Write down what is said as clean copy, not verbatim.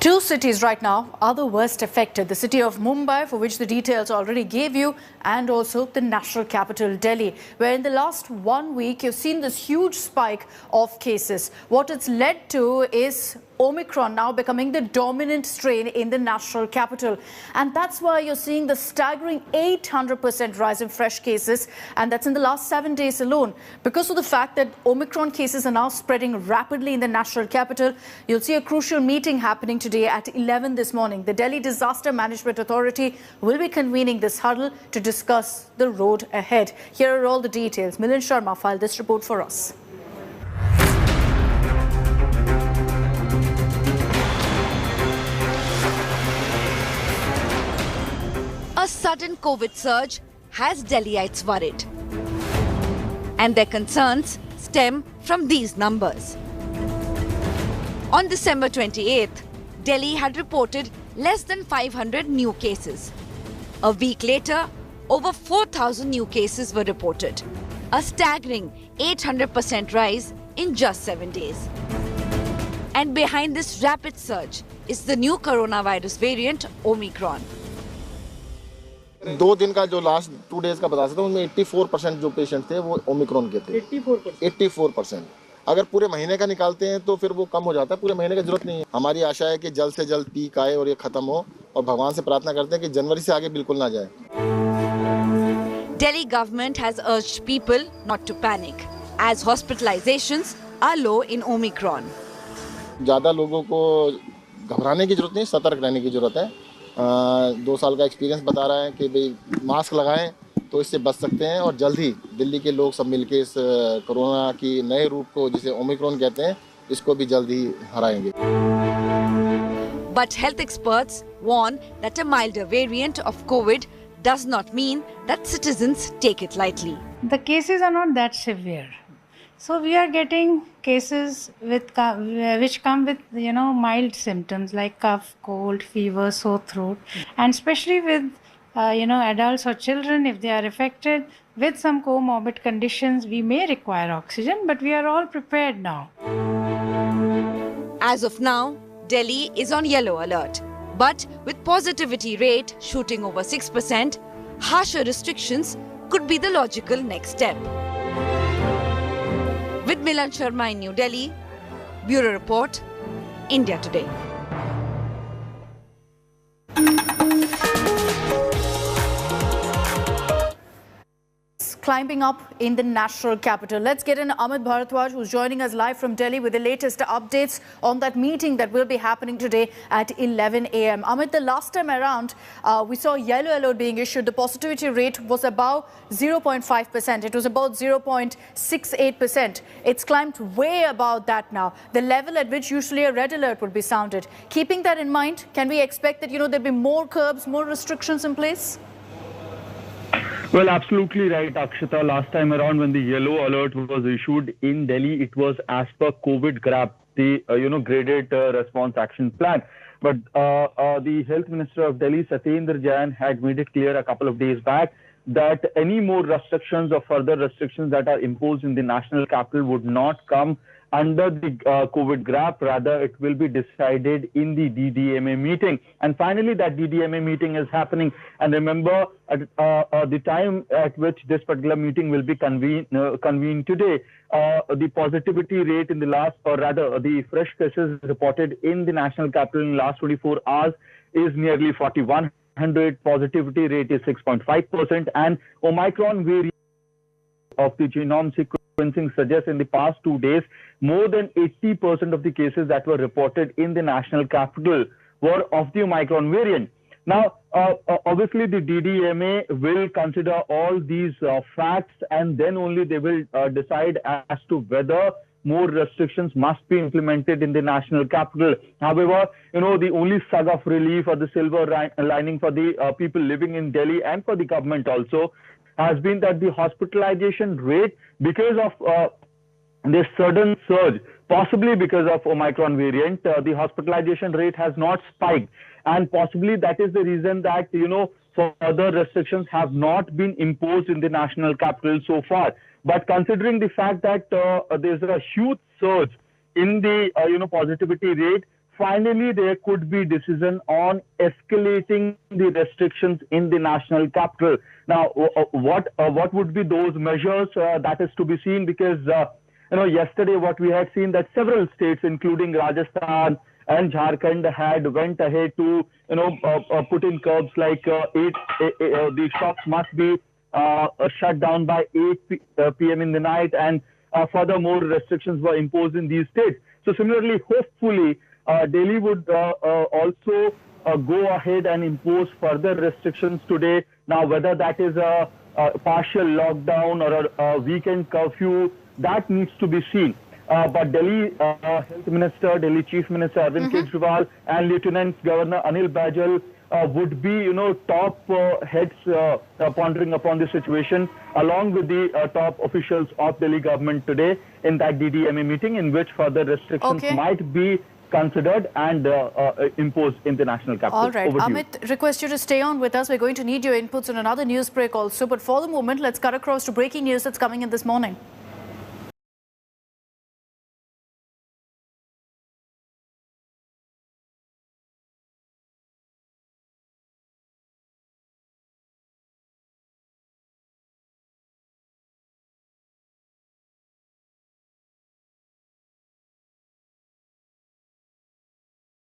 Two cities right now are the worst affected. The city of Mumbai, for which the details already gave you, and also the national capital, Delhi, where in the last 1 week you've seen this huge spike of cases. What it's led to is Omicron now becoming the dominant strain in the national capital. And that's why you're seeing the staggering 800% rise in fresh cases. And that's in the last 7 days alone. Because of the fact that Omicron cases are now spreading rapidly in the national capital, you'll see a crucial meeting happening today at 11 this morning. The Delhi Disaster Management Authority will be convening this huddle to discuss the road ahead. Here are all the details. Milind Sharma filed this report for us. A sudden COVID surge has Delhiites worried. And their concerns stem from these numbers. On December 28th, Delhi had reported less than 500 new cases. A week later, over 4,000 new cases were reported. A staggering 800% rise in just 7 days. And behind this rapid surge is the new coronavirus variant, Omicron. 2 दिन का जो last 2 days का बता सकता हूँ उनमें 84% जो patient थे वो ओमिक्रॉन के थे। 84%। अगर पूरे महीने का निकालते हैं तो फिर वो कम हो जाता है, पूरे महीने की जरूरत नहीं है। हमारी आशा है कि जल्द से जल्द पीक आए और ये खत्म हो, और भगवान से प्रार्थना करते हैं कि जनवरी से आगे बिल्कुल ना जाए। Delhi government has urged people not to panic as hospitalizations are low in Omicron. ज़्यादा लोगों को घबराने की जरूरत नहीं, सतर्क रहने की जरूरत है। 2 साल का एक्सपीरियंस बता रहा है कि भाई मास्क लगाएं तो इससे बच सकते हैं, और जल्द ही दिल्ली के लोग सब मिलके इस कोरोना की नए रूप को, जिसे ओमिक्रॉन कहते हैं, इसको भी जल्द ही हराएंगे। But health experts warn that a milder variant of COVID does not mean that citizens take it lightly. The cases are not that severe. So we are getting cases with which come with mild symptoms like cough, cold, fever, sore throat, and especially with adults or children, if they are affected with some comorbid conditions, we may require oxygen, but we are all prepared now. As of now, Delhi is on yellow alert, but with positivity rate shooting over 6%, harsher restrictions could be the logical next step. With Milind Sharma in New Delhi, Bureau Report, India Today. Climbing up in the national capital. Let's get in Amit Bharadwaj, who's joining us live from Delhi with the latest updates on that meeting that will be happening today at 11 a.m. Amit, the last time around, we saw yellow alert being issued. The positivity rate was about 0.5%. It was about 0.68%. It's climbed way above that now, the level at which usually a red alert would be sounded. Keeping that in mind, can we expect that, there'll be more curbs, more restrictions in place? Well, absolutely right, Akshita. Last time around when the yellow alert was issued in Delhi, it was as per COVID GRAP, the graded response action plan. But the Health Minister of Delhi, Satyendra Jain, had made it clear a couple of days back that any more restrictions or further restrictions that are imposed in the national capital would not come under the COVID GRAP. Rather, it will be decided in the DDMA meeting. And finally, that DDMA meeting is happening. And remember, at the time at which this particular meeting will be convened today, the positivity rate in the last, or rather, the fresh cases reported in the national capital in the last 24 hours is nearly 4,100. Positivity rate is 6.5%. And Omicron variant of the genome sequencing suggests in the past 2 days, more than 80% of the cases that were reported in the national capital were of the Omicron variant. Now, obviously, the DDMA will consider all these facts, and then only they will decide as to whether more restrictions must be implemented in the national capital. However, the only sug of relief or the silver lining for the people living in Delhi and for the government also has been that the hospitalization rate, because of this sudden surge, possibly because of Omicron variant, the hospitalization rate has not spiked. And possibly that is the reason that, further restrictions have not been imposed in the national capital so far. But considering the fact that there's a huge surge in the positivity rate, finally there could be decision on escalating the restrictions in the national capital. Now, what would be those measures? That is to be seen, because yesterday what we had seen that several states, including Rajasthan and Jharkhand, had went ahead to put in curbs like the shops must be shut down by 8 p.m. in the night, and furthermore restrictions were imposed in these states. So similarly, hopefully, Delhi would also go ahead and impose further restrictions today. Now, whether that is a partial lockdown or a weekend curfew, that needs to be seen. But Delhi Health Minister, Delhi Chief Minister Arvind Kejriwal and Lieutenant Governor Anil Bajal would be, top heads pondering upon the situation, along with the top officials of Delhi government today in that DDMA meeting, in which further restrictions might be considered and imposed in the national capital. All right, Amit, request you to stay on with us. We're going to need your inputs on another news break also. But for the moment, let's cut across to breaking news that's coming in this morning.